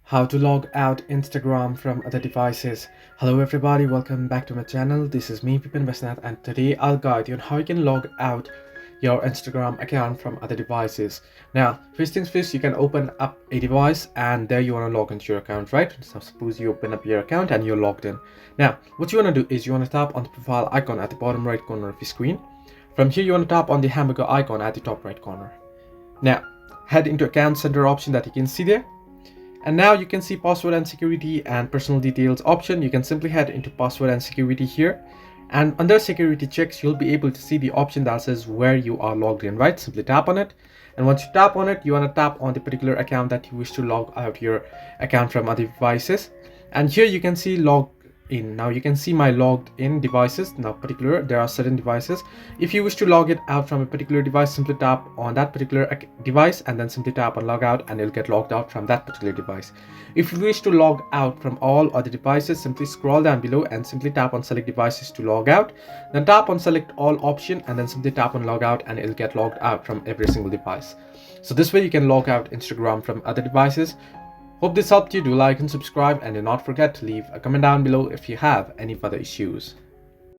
How to log out Instagram from other devices. Hello everybody, welcome back to my channel. This is me Pipin Vasnath, and today I'll guide you on how you can log out your Instagram account from other devices. Now first things first, you can open up a device and there you want to log into your account, right? So suppose you open up your account and you're logged in. Now what you want to do is you want to tap on the profile icon at the bottom right corner of your screen. From here you want to tap on the hamburger icon at the top right corner. Now head into account center option that you can see there. And now you can see password and security and personal details option. You can simply head into password and security here, and under security checks you'll be able to see the option that says where you are logged in, right? Simply tap on it, and once you tap on it, you want to tap on the particular account that you wish to log out your account from other devices. And here you can see log in. Now you can see my logged in devices. Now particular, there are certain devices. If you wish to log it out from a particular device, simply tap on that particular device and then simply tap on log out, and it'll get logged out from that particular device. If you wish to log out from all other devices, simply scroll down below and simply tap on select devices to log out, then tap on select all option and then simply tap on log out, and it'll get logged out from every single device. So this way you can log out Instagram from other devices. Hope this helped you. Do like and subscribe, and do not forget to leave a comment down below if you have any further issues.